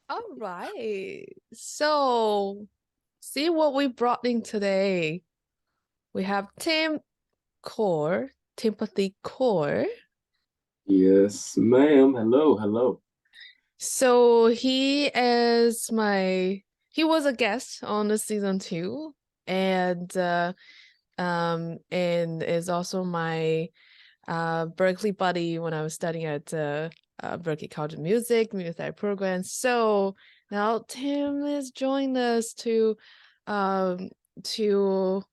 All right. So, see what we brought in today. We have Timothy Core. Yes, ma'am. Hello, hello. So he was a guest on the season two, and is also my Berklee buddy when I was studying at Berklee College of Music Therapy program. So now Tim is joining us um to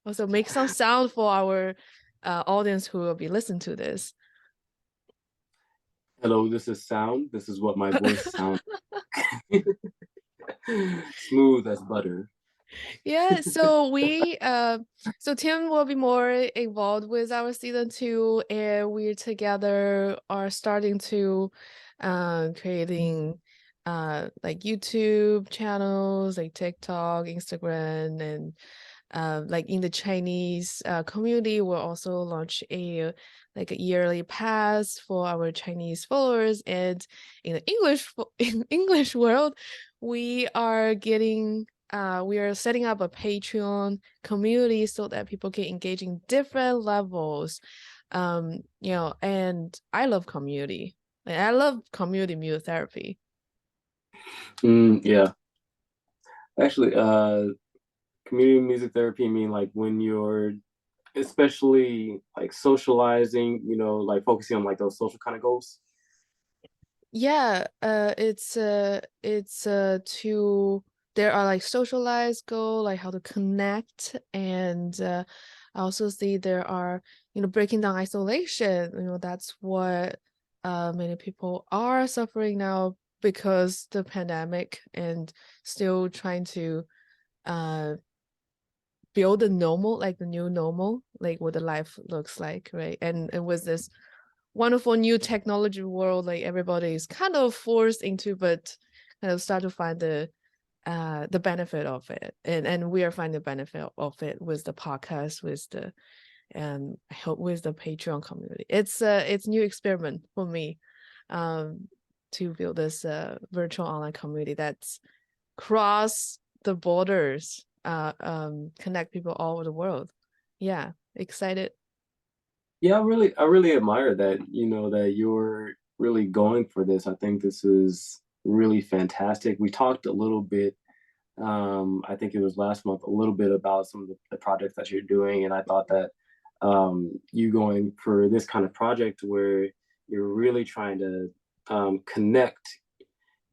also make some sound for our audience who will be listening to this. Hello, this is sound. This is what my voice sounds smooth as butter. Yeah, so Tim will be more involved with our season two, and we together are starting to creating like YouTube channels, like TikTok, Instagram, and like in the Chinese community, we'll also launch a yearly pass for our Chinese followers, and in the in English world, we are getting we are setting up a Patreon community so that people can engage in different levels. And I love community. Like, I love community music therapy. Yeah, actually, community music therapy. I mean, like when you're especially like socializing, like focusing on like those social kind of goals. Yeah, it's to there are like socialized goal, like how to connect, and I also see there are, breaking down isolation. That's what many people are suffering now because the pandemic, and still trying to uh build a normal, like the new normal, like what the life looks like, right? And with this wonderful new technology world, like everybody is kind of forced into, but kind of start to find the benefit of it, and we are finding the benefit of it with the podcast, with the I hope with the Patreon community. It's new experiment for me, um to build this virtual online community that's cross the borders, connect people all over the world. Yeah, excited. Yeah, I really admire that, that you're really going for this. I think this is really fantastic. We talked a little bit, I think it was last month, a little bit about some of the projects that you're doing. And I thought that you going for this kind of project where you're really trying to connect,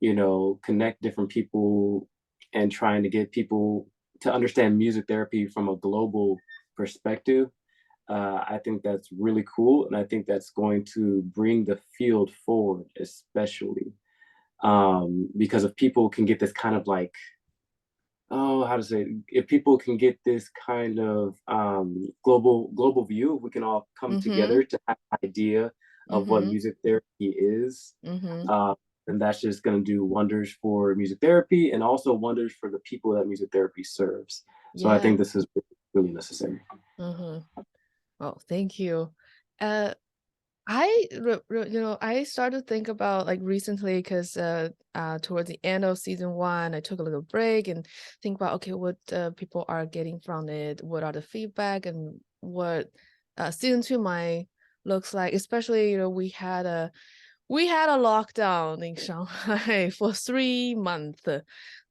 connect different people and trying to get people to understand music therapy from a global perspective. I think that's really cool. And I think that's going to bring the field forward, especially because if people can get this kind of like, oh, how to say it? If people can get this kind of global view, we can all come Mm-hmm. together to have an idea of what Mm-hmm. music therapy is. Mm-hmm. Uh, and that's just going to do wonders for music therapy and also wonders for the people that music therapy serves. So I Yeah. think this is really necessary. Mm-hmm. Oh, thank you. Uh, I started to think about like recently, because towards the end of season one, I took a little break and think about, okay, what people are getting from it, what are the feedback, and what season two might looks like. Especially, we had a lockdown in Shanghai for 3 months.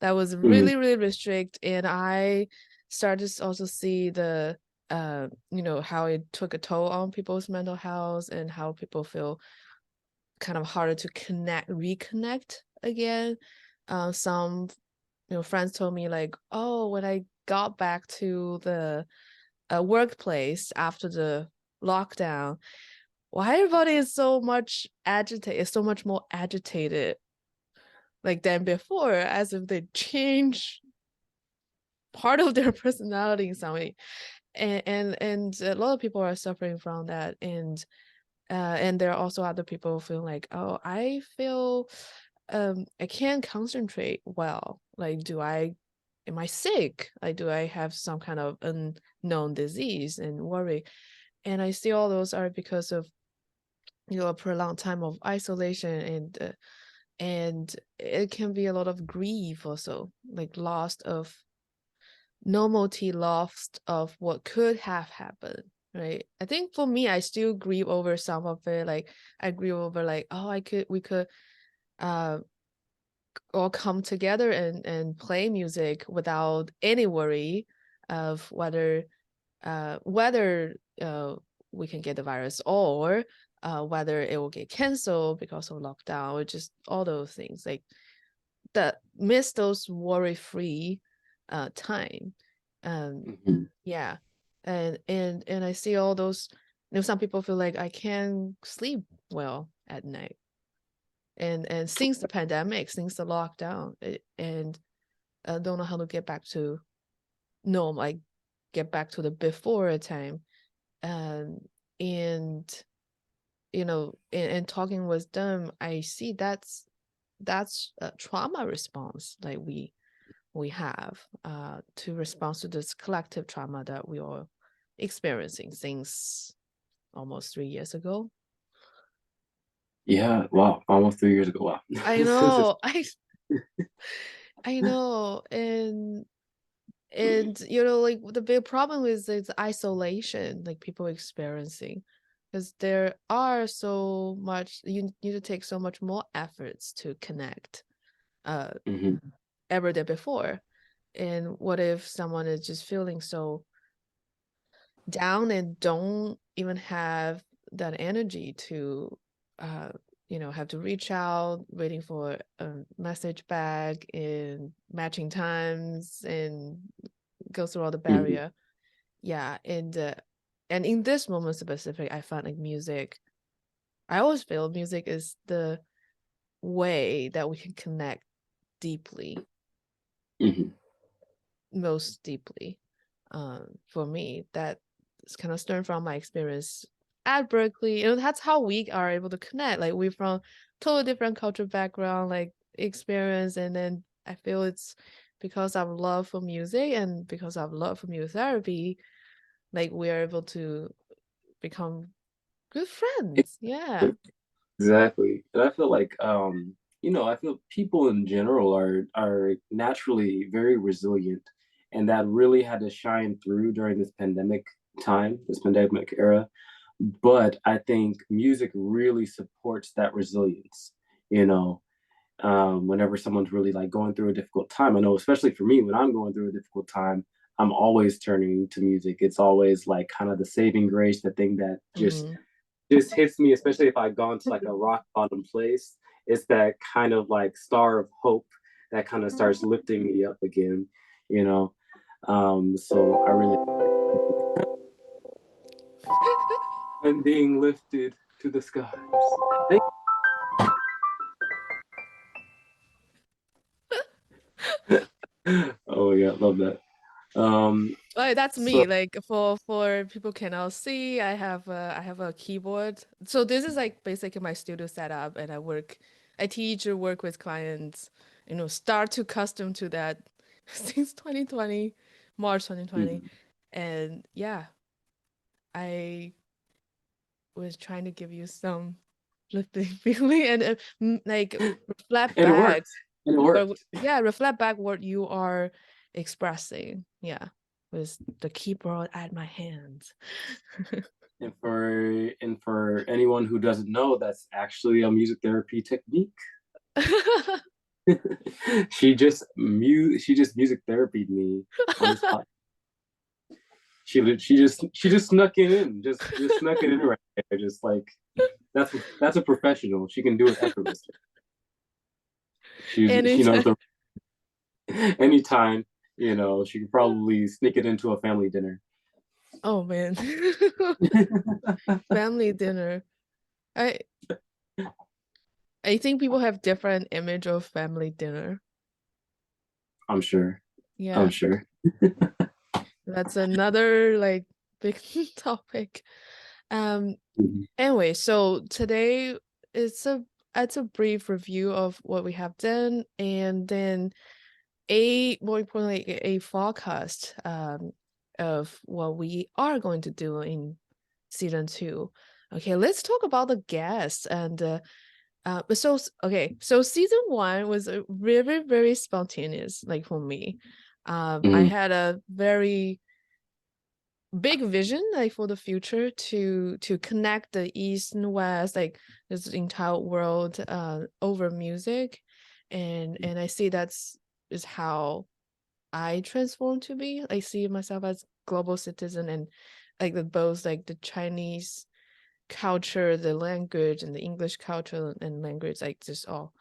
That was Mhm. really, really restrict, and I started to also see how it took a toll on people's mental health, and how people feel kind of harder to reconnect again. Some, friends told me like, oh, when I got back to the workplace after the lockdown, why everybody is so much more agitated like than before, as if they change part of their personality in some way. And a lot of people are suffering from that, and there are also other people feeling like, oh, I feel I can't concentrate well. Like, am I sick? Like, do I have some kind of unknown disease, and worry? And I see all those are because of a prolonged time of isolation, and and it can be a lot of grief also, like lost of what could have happened, right? I think for me, I still grieve over some of it. Like I grieve over like, oh, we could uh all come together and play music without any worry of whether we can get the virus, or whether it will get canceled because of lockdown, or just all those things like that. Miss those worry-free time. Mhm. Yeah, and I see all those. Some people feel like I can't sleep well at night, and since the pandemic, since the lockdown, and don't know how to get back to normal, like get back to the before time. um and and talking with them, I see that's a trauma response, like we have to respond to this collective trauma that we are experiencing since almost 3 years ago. Yeah, wow, almost 3 years ago. Wow. I This is know. I know. And like the big problem is isolation, like people experiencing, because there are so much, you need to take so much more efforts to connect uh mhm, ever than before. And what if someone is just feeling so down and don't even have that energy to uh have to reach out, waiting for a message back in matching times, and go through all the mhm, barrier. Yeah, and in this moment specific, I find like music. I always feel music is the way that we can connect deeply, mhm. most deeply. For me, that is kind of stemmed from my experience at Berklee, and that's how we are able to connect. Like we're from totally different cultural background, like experience, and then I feel it's because of love for music and because of love for music therapy, like we are able to become good friends. Yeah. Exactly. And I feel like I feel people in general are naturally very resilient, and that really had to shine through during this pandemic time, this pandemic era. But I think music really supports that resilience, you know. Whenever someone's really like going through a difficult time, I know especially for me, when I'm going through a difficult time, I'm always turning to music. It's always like kind of the saving grace, the thing that Hmm. just hits me, especially if I've gone to like a rock bottom place. It's that kind of like star of hope that kind of starts lifting me up again, you know. So I really am being lifted to the skies. Thank Oh yeah, love that. Like that's So me. Like for people cannot see, I have a keyboard. So this is like basically my studio setup, and I teach or work with clients, start to custom to that since 2020, March 2020. mhm. And yeah, I was trying to give you some lifting feeling, and like reflect And it back worked. And it worked. reflect back what you are expressing. Yeah, with the keyboard at my hands. And for anyone who doesn't know, that's actually a music therapy technique. She just music therapied me on this podcast. She just snuck it in, just snuck it in right there. Just like that's a professional. She can do it effortlessly. She knows Anytime. the anytime, she could probably sneak it into a family dinner. Oh man. Family dinner. I I think people have different image of family dinner. I'm sure. I'm Yeah, sure. that's another like big topic. Um, Mhm. Anyway, so today it's a it's a brief review of what we have done, and then more importantly, a forecast of what we are going to do in season 2. Okay, let's talk about the guests, and But so okay, so season one was a very, very spontaneous, like for me. I Mhm. had a very big vision like for the future to connect the East and West, like this entire world over music. And I see that's is how I transform to be. I see myself as global citizen and like the both like the Chinese culture, the language, and the English culture and language, like just all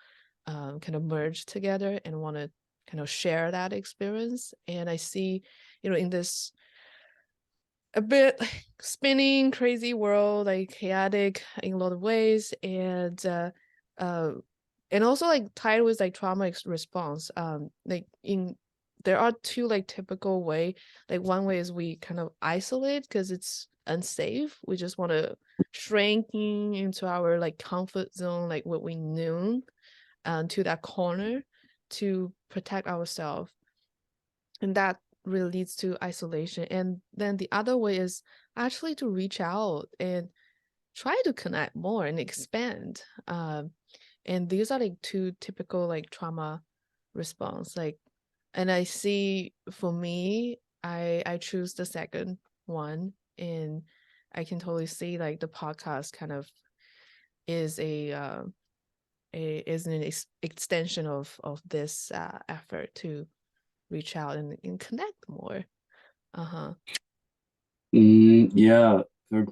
kind of merge together and want to kind of share that experience. And I see, in this a bit spinning, crazy world, like chaotic in a lot of ways, uh, and also like tied with like response. Like in there are two like typical way. Like one way is we kind of isolate because it's unsafe. We just want to shrinking into our like comfort zone, like what we knew, to that corner to protect ourselves, and that really leads to isolation. And then the other way is actually to reach out and try to connect more and expand. And these are like two typical like trauma response. Like, and I see for me, I choose the second one, and I can totally see like the podcast kind of is is an extension of this effort to reach out and connect more. Uh-huh. Yeah,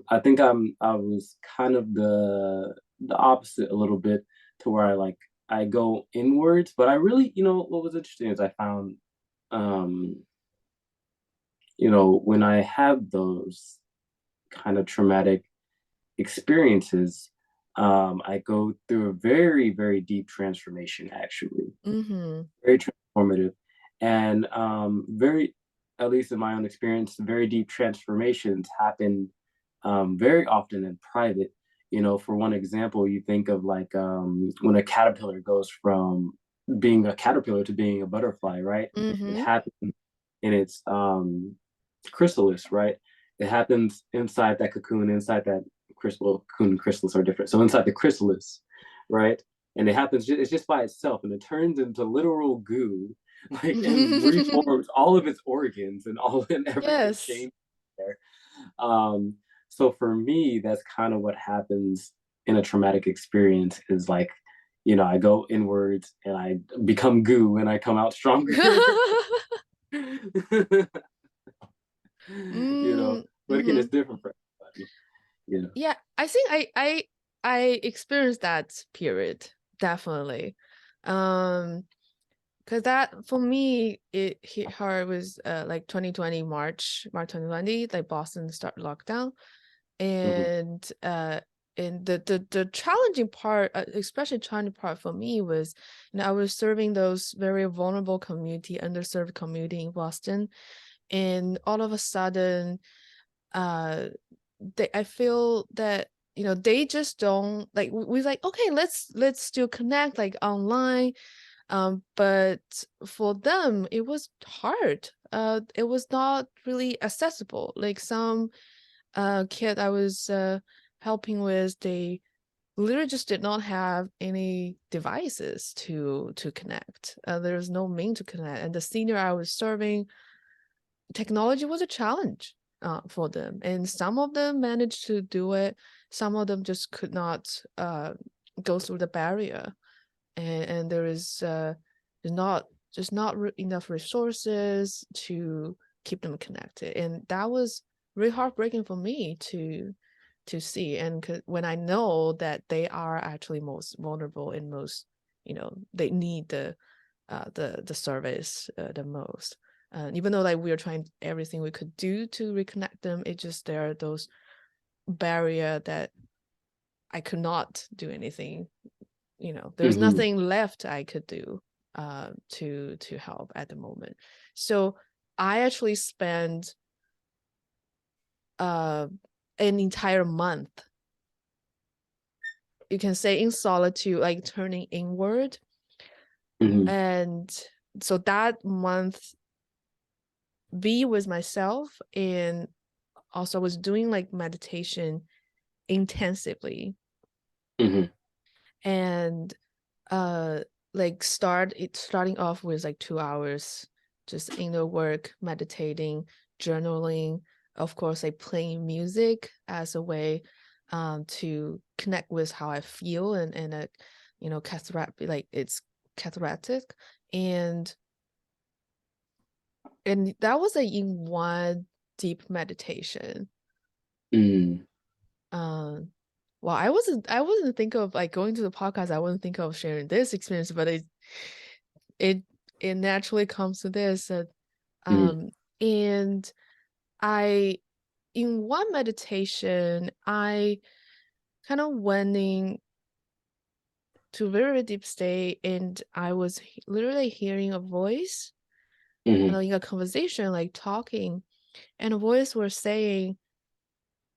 I think I was kind of the opposite a little bit, to where I go inwards, but I really, what was interesting is I found, um, when I have those kind of traumatic experiences, I go through a very, very deep transformation, actually, Mm-hmm. very transformative, and very, at least in my own experience, very deep transformations happen very often in private. For one example, you think of like when a caterpillar goes from being a caterpillar to being a butterfly, right? It Mm-hmm. happens in its chrysalis, right? It happens inside that cocoon, inside that crystal. Cocoon and chrysalis are different. So inside the chrysalis, right? And it happens, it's just by itself, and it turns into literal goo, like, and reforms all of its organs and all and everything Yes. changes there. Um, so for me, that's kind of what happens in a traumatic experience is like, I go inwards and I become goo and I come out stronger. But again, Mm-hmm. it's different for everybody. Yeah, I think I experienced that period definitely. Um, because that for me it hit hard was like 2020 March 2020, like Boston start lockdown. Mhm, And the challenging part, especially challenging part for me was, I was serving those very vulnerable community, underserved community in Boston, and all of a sudden, uh, I feel that they just don't like we like, okay, let's still connect like online, but for them it was hard. It was not really accessible. Like some kid I was helping with, they literally just did not have any devices to connect. There was no mean to connect, and the senior I was serving, technology was a challenge for them, and some of them managed to do it. Some of them just could not go through the barrier, and there is not just not enough resources to keep them connected, and that was really heartbreaking for me to see. And when I know that they are actually most vulnerable and most, they need the service the most. Even though like we are trying everything we could do to reconnect them, it just there are those barrier that I could not do anything. There's mhm, nothing left I could do to help at the moment. So I actually spent uh an entire month, you can say, in solitude, like turning inward. mhm, And so that month, be with myself, and also was doing like meditation intensively. mhm, and uh like starting off with like 2 hours just inner work, meditating, journaling, of course like playing music as a way to connect with how I feel, and cathartic, like it's cathartic. And and that was like in one deep meditation. Mm, um well, I wasn't think of like going to the podcast. I wasn't think of sharing this experience, but it it naturally comes to this. mm, Um, and I in one meditation, I kind of went in to a very deep state, and I was literally hearing a voice, mm, in a conversation, like talking, and a voice was saying,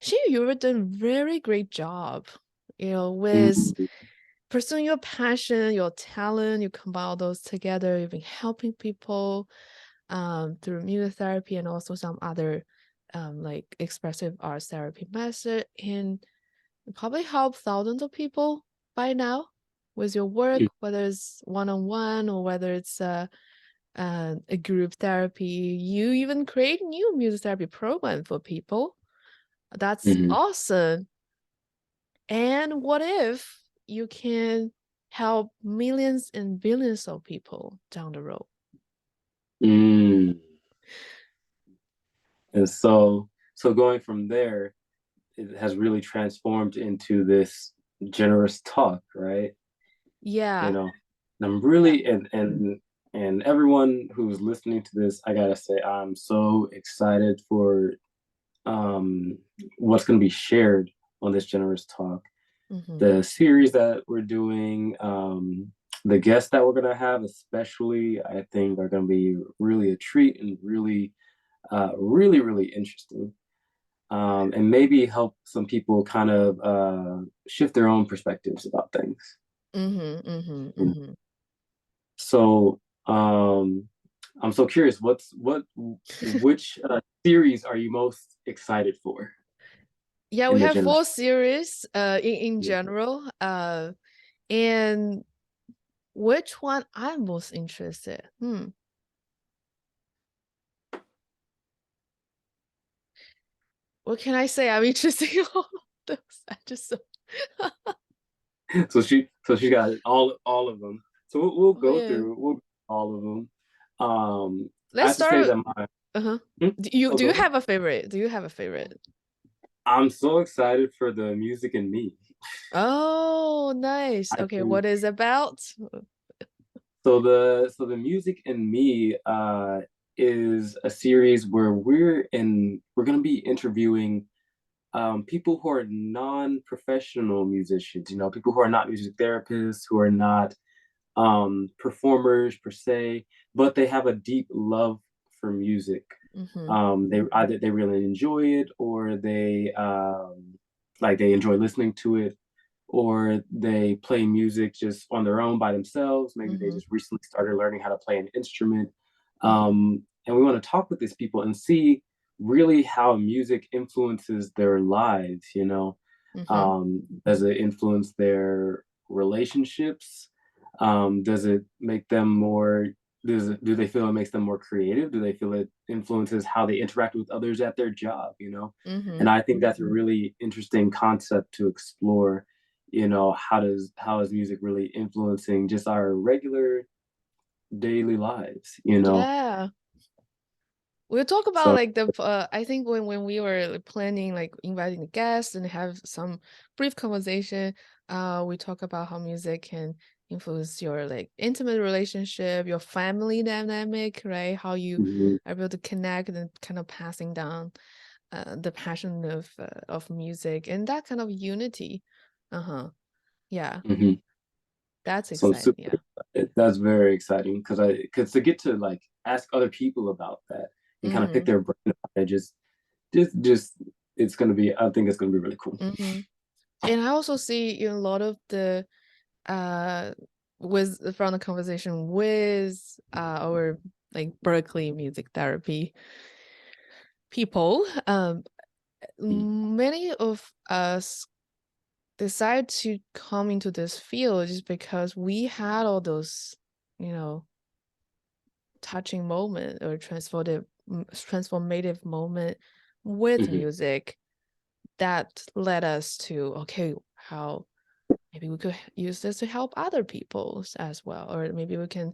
"She, you've done a very great job, with mm, pursuing your passion, your talent. You combine all those together. You've been helping people through music therapy and also some other like expressive arts therapy method, and you probably help thousands of people by now with your work, mm, whether it's one-on-one or whether it's a group therapy. You even create new music therapy program for people. That's mm, awesome. And what if you can help millions and billions of people down the road?" mm. And so going from there, it has really transformed into this generous talk, right? You Yeah. know, and I'm Yeah. really and everyone who's listening to this, I gotta say, I'm so excited for um what's gonna be shared on this generous talk. Mm-hmm. The series that we're doing, the guests that we're gonna have, especially, I think are gonna be really a treat and really, really interesting. And maybe help some people kind of shift their own perspectives about things. Mm-hmm. Mm-hmm. You know? Mm-hmm. So I'm so curious, which series are you most excited for Yeah, in we the have general? four series in general. And which one I'm most interested? What can I say? I'm interested in all of those. I just so So she got all of them. So we'll oh go yeah. through all of them. I Let's have to say start. that my Uh-huh. hmm? Do you Oh, do go you ahead. have a favorite? Do you have a favorite? I'm so excited for the music and me. Oh, nice. I Okay, think what is it about? so the music and me is a series where we're gonna be interviewing people who are non-professional musicians, people who are not music therapists, who are not performers per se, but they have a deep love for music. Mm-hmm. They either they really enjoy it, or they enjoy listening to it, or they play music just on their own by themselves. Maybe they Mm-hmm. just recently started learning how to play an instrument. Mm-hmm. And we want to talk with these people and see really how music influences their lives. Mm-hmm. Does it influence their relationships? Does it make them more do they feel it makes them more creative? Do they feel it influences how they interact with others at their job? Mm-hmm. And I think that's a really interesting concept to explore. How is music really influencing just our regular daily lives? Yeah. We'll talk about So like the I think when we were like, planning like inviting the guests and have some brief conversation, we talk about how music can influence your like intimate relationship, your family dynamic, right? How you mhm, are able to connect and kind of passing down the passion of music and that kind of unity. Uh-huh. Yeah, mhm. that's So I'm exciting. super Yeah. that's very exciting because to get to like ask other people about that and kind of pick Mm-hmm. their brain about it, just it's gonna be I think it's gonna be really cool. Mm-hmm. And I also see a lot of the uh with from the conversation with our like Berklee music therapy people, many of us decided to come into this field just because we had all those, you know, touching moment or transformative moment with Hmm. music that led us to, okay, how maybe we could use this to help other people as well, or maybe we can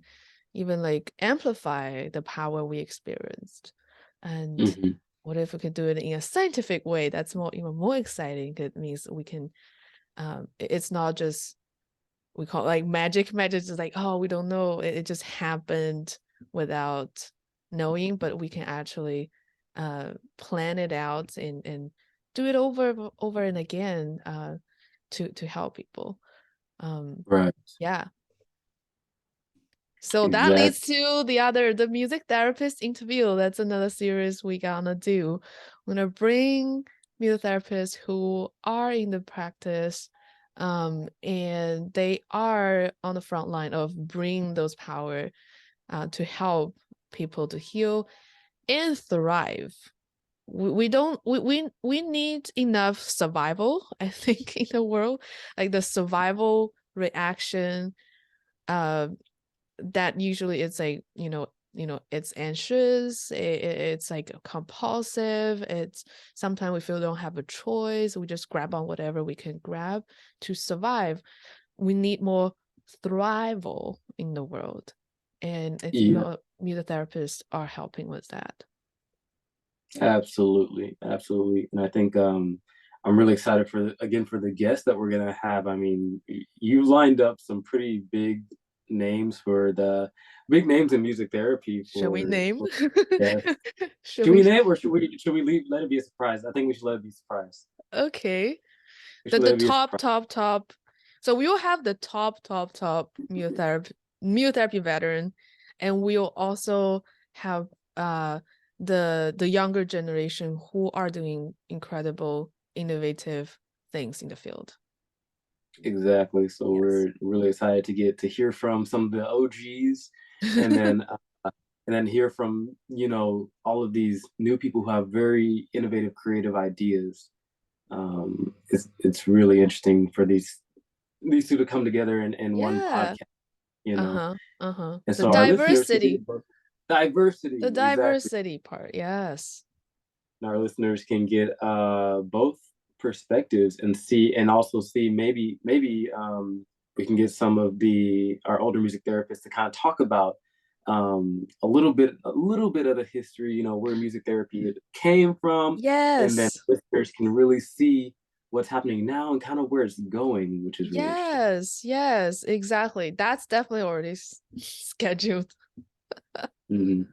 even like amplify the power we experienced. And Hmm. what if we could do it in a scientific way? That's more even more exciting. It means we can it's not just we call it like magic is like, oh, we don't know, it just happened without knowing, but we can actually plan it out and do it over and again to help people. um Right. yeah, so that leads Exactly. to the music therapist interview. That's another series we gonna do. We're gonna bring music therapists who are in the practice, and they are on the front line of bringing those power to help people to heal and thrive. We don't we need enough survival, I think, in the world, like the survival reaction. Uh, that usually it's like, it's anxious, it's like compulsive, it's sometimes we feel we don't have a choice, we just grab on whatever we can grab to survive. We need more thrival in the world, and I think Yeah. music therapists are helping with that. Absolutely, absolutely. And I think I'm really excited for again for the guests that we're gonna have. I mean, you lined up some pretty names for the big names in music therapy Should we name? for guests. Should Should we we? name or should we leave let it be a surprise? I think we should let it be a surprise. Okay. We The should let it be a top surprise. top. So we will have the top myotherapy veteran, and we'll also have uh the younger generation who are doing incredible innovative things in the field. Exactly. So Yes. we're really excited to get to hear from some of the OGs, and then hear from all of these new people who have very innovative, creative ideas. It's really interesting for these two to come together in one Yeah. podcast. You know, Uh-huh. Uh-huh. and The so our listeners can diversity. get diversity The exactly. diversity part. Yes. Our listeners can get both perspectives and see and also see maybe we can get some of the our older music therapists to kind of talk about a little bit of the history, where music therapy came from, and then Yes. listeners can really see what's happening now and kind of where it's going, which is really interesting. Yes. Yes. Exactly. That's definitely already scheduled. Hmm.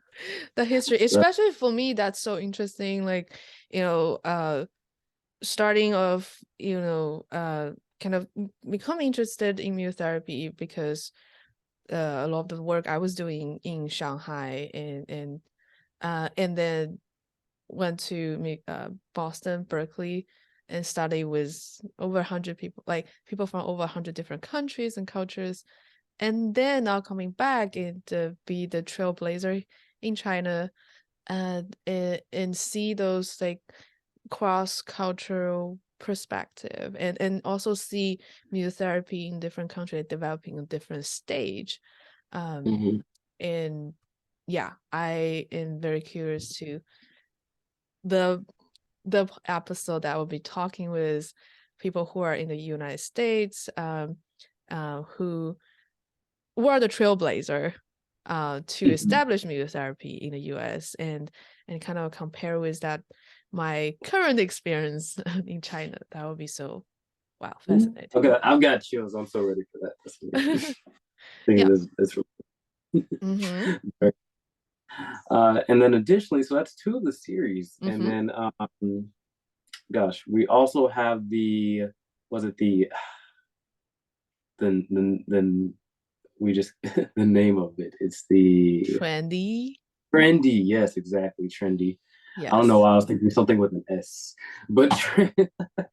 The history, So, especially for me, that's so interesting. Like, starting of, kind of become interested in music therapy because a lot of the work I was doing in Shanghai, and then went to Boston, Berkeley, and study with over 100 people, like people from over 100 different countries and cultures. And then now coming back and be the trailblazer in China, and see those like cross-cultural perspective, and also see music therapy in different countries developing a different stage. um mhm. and yeah, I am very curious to the episode that will be talking with people who are in the United States, who were the trailblazer to Mhm. establish music therapy in the US, and kind of compare with that my current experience in China. That would be so wow, fascinating. Okay, I've got chills. I'm so ready for that. I think Yeah. it's Mm-hmm. really and then additionally, so that's two of the series. And Mm-hmm. then, gosh, we also have was it then we just, the name of it. It's the Trendy. Trendy. Yes, exactly. Trendy. I don't know Yes. why I was thinking something with an S, but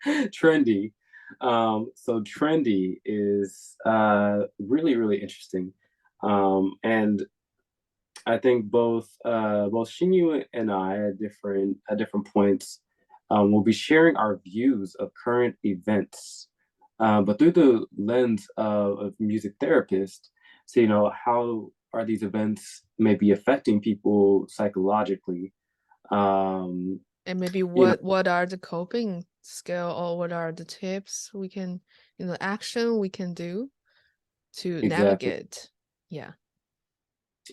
trendy. So trendy is really, really interesting. And I think both Shinyu and I at different points will be sharing our views of current events but through the lens of music therapist. So, how are these events maybe affecting people psychologically? Um, And maybe you know, what are the coping skill, or what are the tips we can, action we can do to exactly, navigate. Yeah.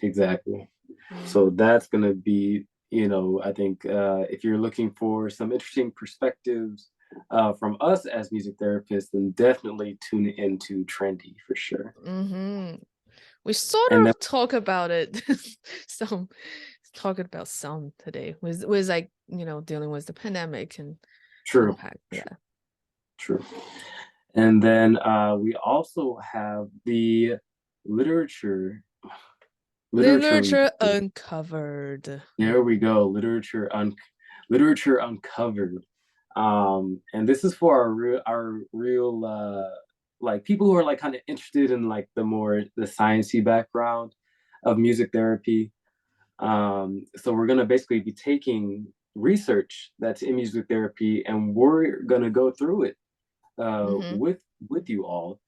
exactly. Yeah. So that's gonna be, I think if you're looking for some interesting perspectives from us as music therapists, then definitely tune into Trendy for sure. Mm-hmm. We sort And then of talk about it, some talking about some today with like, dealing with the pandemic and how true, impact. Yeah. true, true. And then we also have the literature, literature. Literature uncovered. There we go, literature uncovered. And this is for our real like people who are like kind of interested in like the sciencey background of music therapy. So we're gonna basically be taking research that's in music therapy, and we're gonna go through it Mm-hmm. with you all,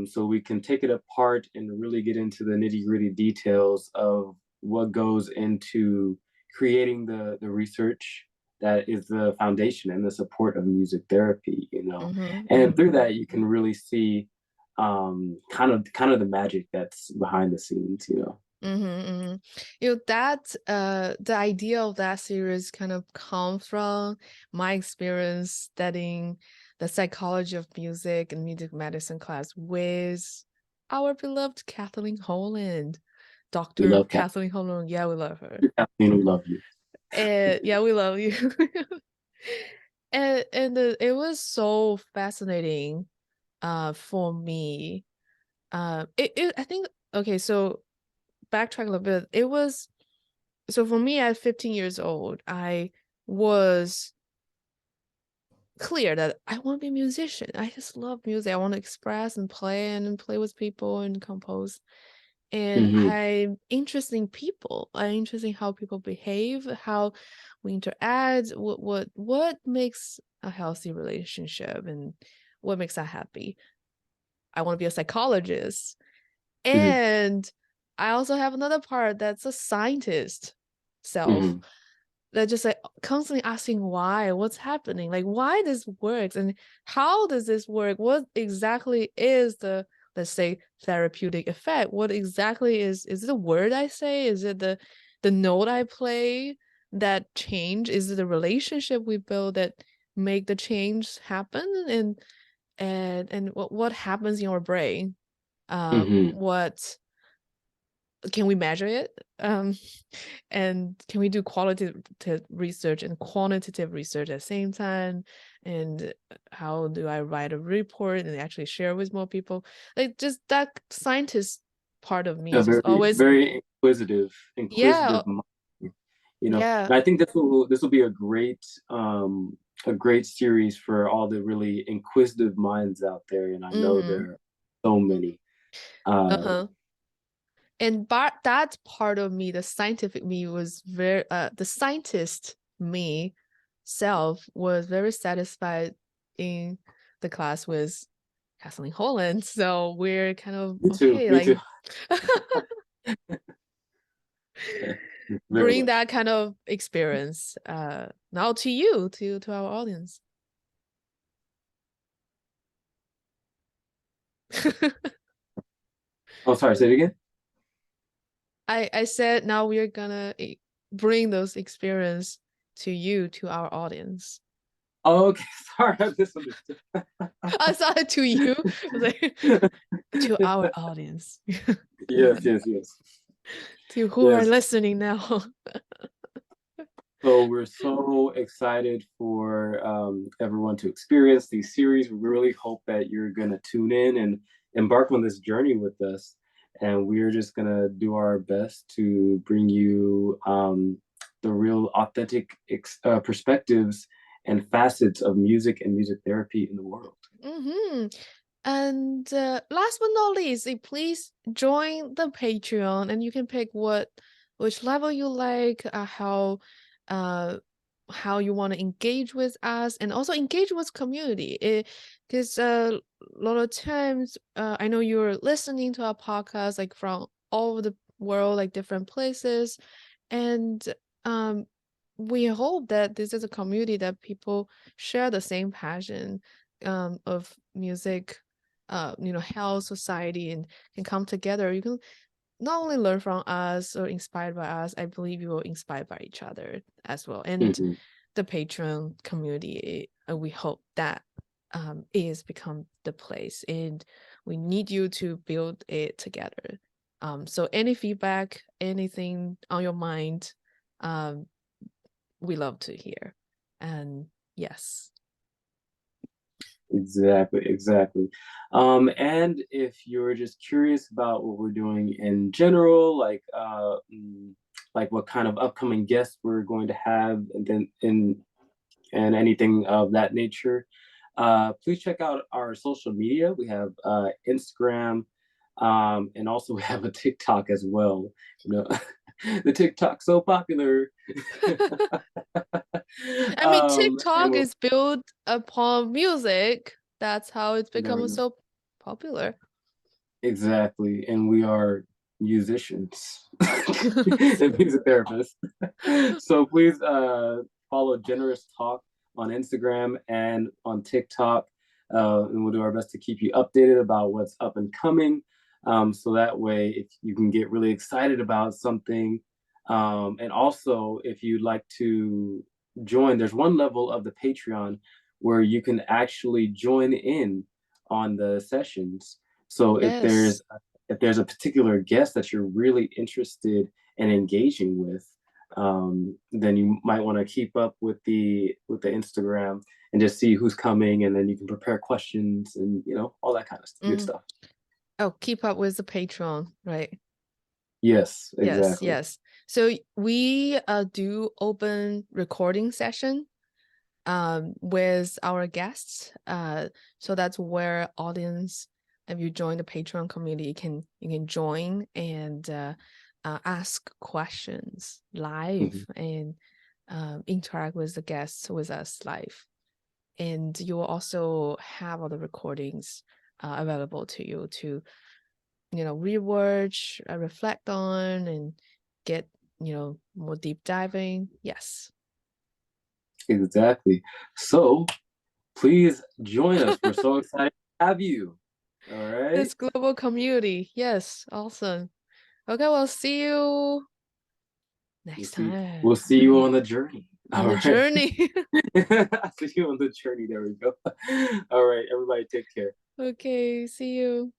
so we can take it apart and really get into the nitty gritty details of what goes into creating the research that is the foundation and the support of music therapy. Mm-hmm. And Mm-hmm. through that you can really see kind of the magic that's behind the scenes. Mm-hmm, mm-hmm. That the idea of that series kind of come from my experience studying the psychology of music and music medicine class with our beloved Kathleen Holland, We Dr. love Kathleen Holland. Yeah, we love her. Kathleen, we love you. And yeah, we love you. It was so fascinating for me. I think, okay, so backtrack a little bit. It was so for me at 15 years old, I was clear that I want to be a musician. I just love music. I want to express and play with people and compose. And Hmm. I'm interested in people. I'm interested in how people behave, how we interact, what makes a healthy relationship, and what makes us happy. I want to be a psychologist. Hmm. And I also have another part that's a scientist self Hmm. that just like constantly asking why, what's happening, like why this works and how does this work? What exactly is the, let's say, therapeutic effect? What exactly is it a word I say? Is it the note I play that change? Is it the relationship we build that make the change happen? And what happens in your brain? Hmm. What can we measure it? And can we do qualitative research and quantitative research at the same time? And how do I write a report and actually share with more people? Like just that scientist part of me A is just very always, very inquisitive yeah, inquisitive mind. yeah, And I think this will be a great series for all the really inquisitive minds out there, and I know mm-hmm, there are so many. uh uh-huh. And but that part of me, the scientific me, was very the scientist me self was very satisfied in the class with Kathleen Holland. So we're kind of Me too, okay, me like too. Very bring much. that kind of experience now to you, to our audience. Oh, sorry, say it again. I said now we're gonna bring those experience to you, to our audience. Oh, okay. Sorry, I misunderstood. I saw it to you. I was like, to our audience, Yes, yes, yes. to who are Yes. listening now. So we're so excited for everyone to experience these series. We really hope that you're going to tune in and embark on this journey with us. And we're just going to do our best to bring you the real authentic perspectives and facets of music and music therapy in the world. Hmm. And last but not least, please join the Patreon, and you can pick which level you like, how uh how you want to engage with us and also engage with community. Because a lot of times, I know you're listening to our podcast like from all over the world, like different places, and um, we hope that this is a community that people share the same passion of music, health, society, and can come together. You can not only learn from us or inspired by us, I believe you will inspire by each other as well. And Mhm. the Patreon community, we hope that is become the place, and we need you to build it together. So any feedback, anything on your mind, um, we love to hear. And yes, Exactly, exactly. And if you're just curious about what we're doing in general, like what kind of upcoming guests we're going to have, and then and anything of that nature, please check out our social media. We have Instagram, and also we have a TikTok as well. You know, the TikTok's so popular. I mean And TikTok we'll is built upon music. That's how it's never become know. so popular. Exactly. And we are musicians and music therapists. So please follow Generous Talk on Instagram and on TikTok. And we'll do our best to keep you updated about what's up and coming. So that way, if you can get really excited about something, and also if you'd like to join, there's one level of the Patreon where you can actually join in on the sessions. So Yes. if there's a particular guest that you're really interested in engaging with, then you might want to keep up with the Instagram and just see who's coming, and then you can prepare questions and all that kind of good Mm. stuff. Oh, keep up with the Patreon, right? Yes, Yes, exactly. yes. So we do open recording session with our guests. So that's where audience, if you join the Patreon community, you can join and ask questions live Mhm. and interact with the guests with us live. And you will also have all the recordings available to you to rewatch, reflect on, and get more deep diving. Yes. Exactly. So please join us. We're so excited to have you. All right. This global community. Yes, awesome. Okay, we'll see you We'll next see. time We'll see you on the journey. on All the right. journey. I'll see you on the journey. There we go. All right, everybody, take care. Okay, see you.